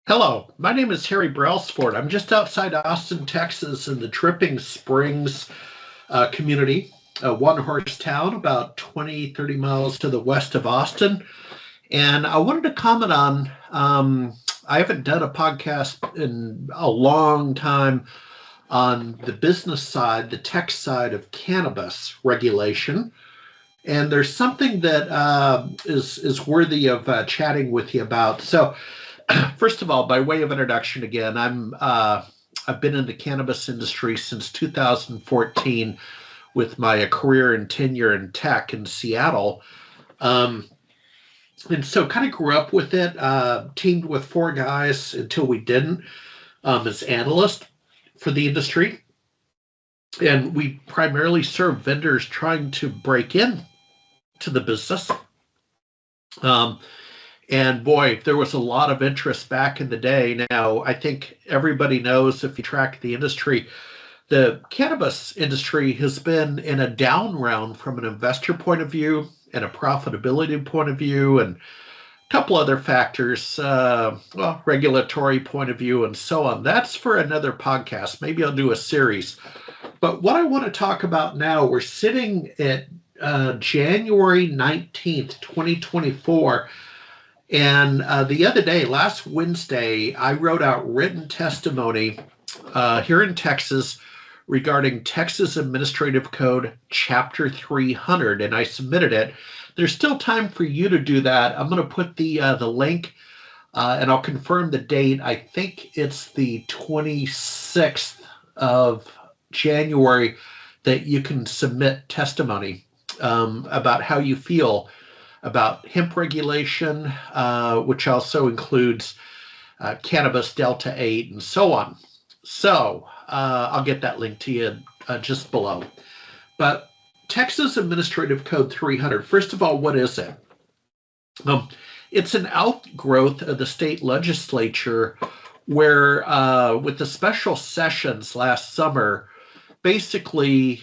Hello, my name is Harry Brelsford. I'm just outside Austin, Texas, in the Dripping Springs community, a one-horse town about 20, 30 miles to the west of Austin. And I wanted to comment on, I haven't done a podcast in a long time on the business side, the tech side of cannabis regulation. And there's something that is worthy of chatting with you about. So, first of all, by way of introduction, again, I've been in the cannabis industry since 2014 with my career and tenure in tech in Seattle. And so kind of grew up with it, teamed with four guys until we didn't, as analysts for the industry. And we primarily serve vendors trying to break in to the business. And boy, there was a lot of interest back in the day. Now, I think everybody knows, if you track the industry, the cannabis industry has been in a down round from an investor point of view and a profitability point of view and a couple other factors, regulatory point of view and so on. That's for another podcast. Maybe I'll do a series. But what I want to talk about now, we're sitting at January 19th, 2024. And the other day, last Wednesday, I wrote out written testimony here in Texas regarding Texas Administrative Code Chapter 300, and I submitted it. There's still time for you to do that. I'm going to put the link, and I'll confirm the date. I think it's the 26th of January that you can submit testimony about how you feel about hemp regulation, which also includes cannabis Delta 8 and so on. So I'll get that link to you just below. But Texas Administrative Code 300, first of all, what is it? It's an outgrowth of the state legislature where with the special sessions last summer, basically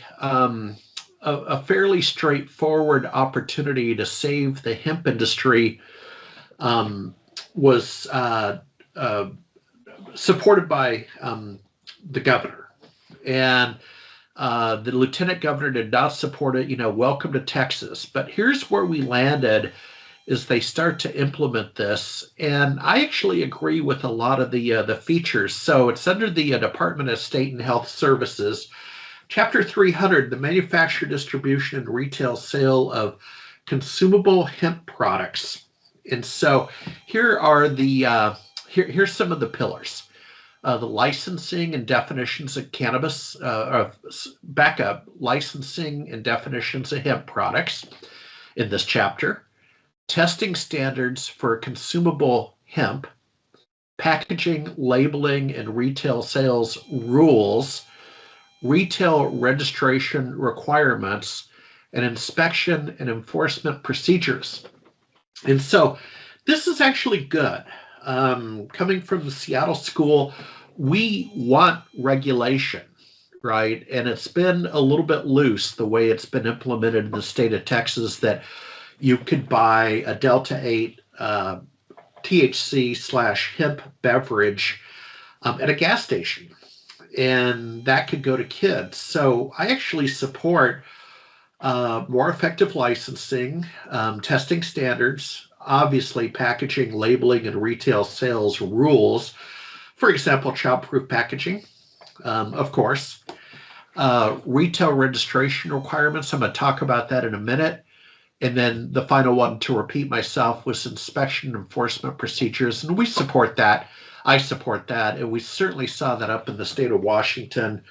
a fairly straightforward opportunity to save the hemp industry was supported by the governor. And the lieutenant governor did not support it. Welcome to Texas. But here's where we landed as they start to implement this. And I actually agree with a lot of the features. So it's under the Department of State and Health Services. Chapter 300, the manufacture, distribution, and retail sale of consumable hemp products. And so here are here's some of the pillars. The licensing and definitions of cannabis, backup licensing and definitions of hemp products in this chapter. Testing standards for consumable hemp, packaging, labeling, and retail sales rules, retail registration requirements, and inspection and enforcement procedures. And so this is actually good. Coming from the Seattle school, we want regulation, right? And it's been a little bit loose the way it's been implemented in the state of Texas, that you could buy a Delta 8 THC/hemp beverage at a gas station, and that could go to kids. So I actually support more effective licensing, testing standards, obviously packaging, labeling, and retail sales rules. For example, child-proof packaging, of course. Retail registration requirements, I'm going to talk about that in a minute. And then the final one, to repeat myself, was inspection enforcement procedures, and we support that. I support that, and we certainly saw that up in the state of Washington.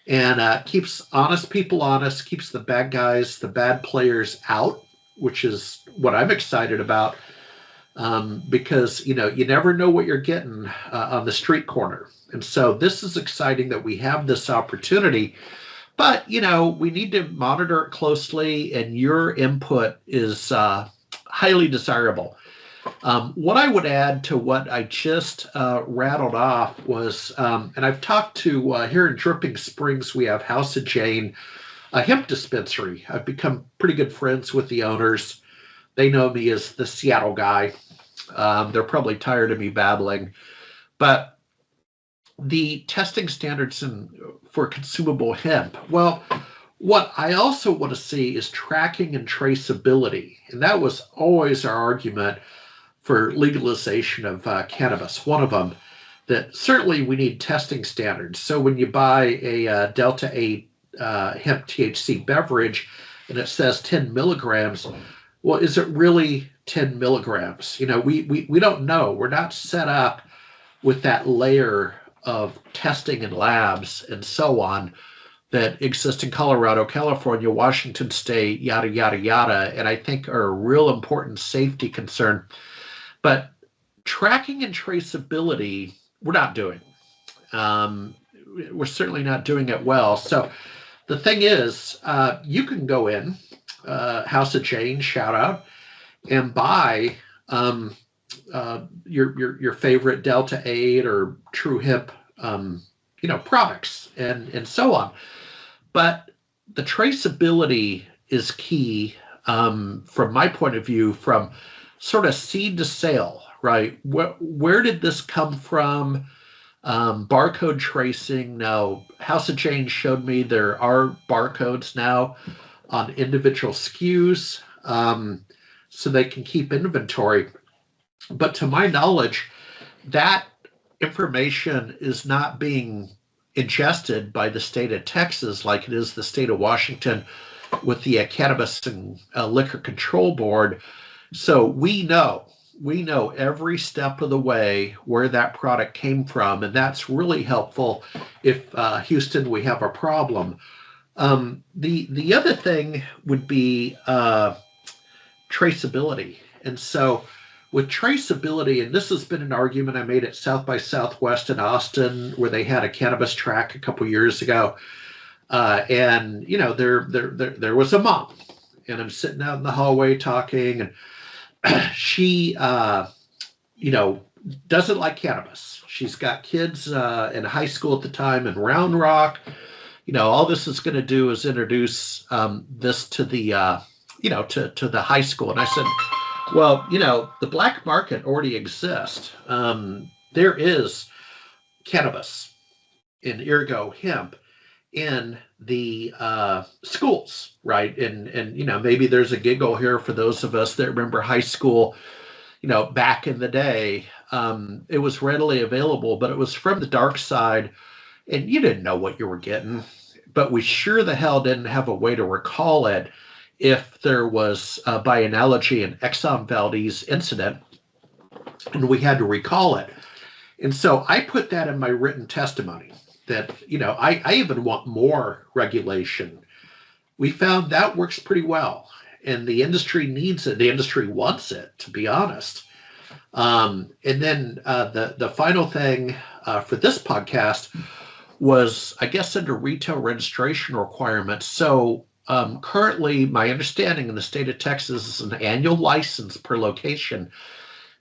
And keeps honest people honest, keeps the bad guys, the bad players out, which is what I'm excited about, because you never know what you're getting on the street corner. And so this is exciting that we have this opportunity. But we need to monitor it closely, and your input is highly desirable. What I would add to what I just rattled off was, and I've talked to, here in Dripping Springs, we have House of Jane, a hemp dispensary. I've become pretty good friends with the owners. They know me as the Seattle guy. They're probably tired of me babbling. But the testing standards for consumable hemp, well, what I also want to see is tracking and traceability. And that was always our argument for legalization of cannabis. One of them, that certainly we need testing standards. So when you buy a Delta 8 hemp THC beverage and it says 10 milligrams, well, is it really 10 milligrams? You know, we don't know. We're not set up with that layer of testing in labs and so on that exist in Colorado, California, Washington State, yada, yada, yada, and I think are a real important safety concern. But tracking and traceability, we're not doing. We're certainly not doing it well. So the thing is, you can go in, House of Jane, shout out, and buy your favorite Delta 8 or True Hemp, products and so on. But the traceability is key from my point of view, from sort of seed to sale, right? Where did this come from? Barcode tracing. Now, House of Jane showed me there are barcodes now on individual SKUs, so they can keep inventory. But to my knowledge, that information is not being ingested by the state of Texas like it is the state of Washington with the Cannabis and Liquor Control Board. So we know every step of the way where that product came from, and that's really helpful if Houston, we have a problem. The other thing would be traceability. And so with traceability, and this has been an argument I made at South by Southwest in Austin, where they had a cannabis track a couple years ago, and there was a mom, and I'm sitting out in the hallway talking, and she doesn't like cannabis. She's got kids in high school at the time in Round Rock. All this is going to do is introduce this to the to the high school. And I said, well, the black market already exists. There is cannabis in ergo hemp in the schools, right? And maybe there's a giggle here for those of us that remember high school, back in the day. It was readily available, but it was from the dark side, and you didn't know what you were getting. But we sure the hell didn't have a way to recall it if there was, by analogy, an Exxon Valdez incident, and we had to recall it. And so I put that in my written testimony that, I even want more regulation. We found that works pretty well, and the industry needs it. The industry wants it, to be honest. And then the final thing for this podcast was, I guess, under retail registration requirements. So currently, my understanding in the state of Texas is an annual license per location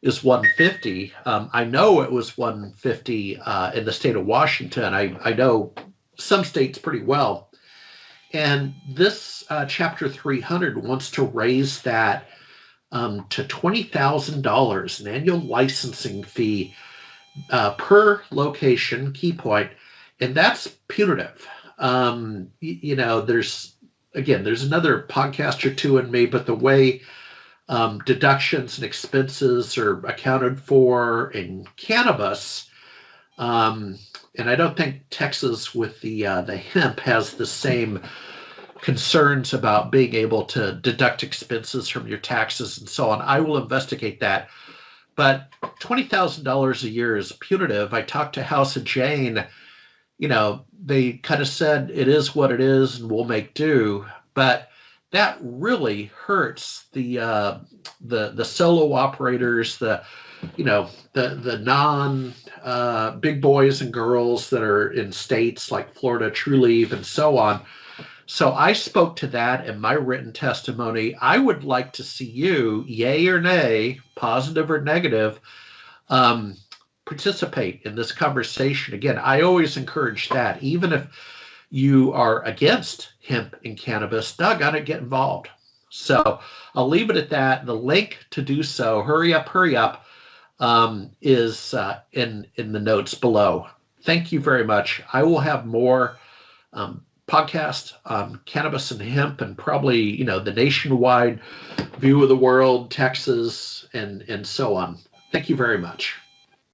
is $150. I know it was $150 in the state of Washington. I know some states pretty well. And this Chapter 300 wants to raise that to $20,000, an annual licensing fee per location, key point, and that's punitive. There's another podcast or two in me, but the way deductions and expenses are accounted for in cannabis, and I don't think Texas with the hemp has the same concerns about being able to deduct expenses from your taxes and so on. I will investigate that. But $20,000 a year is punitive. I talked to House of Jane. They kind of said it is what it is and we'll make do. But that really hurts the solo operators, the non big boys and girls that are in states like Florida, True Leave, and so on. So I spoke to that in my written testimony. I would like to see you, yay or nay, positive or negative, participate in this conversation. Again, I always encourage that. Even if you are against hemp and cannabis, doggone it, get involved. So I'll leave it at that. The link to do so, hurry up, is in the notes below. Thank you very much. I will have more podcasts on cannabis and hemp, and probably the nationwide view of the world, Texas, and so on. Thank you very much.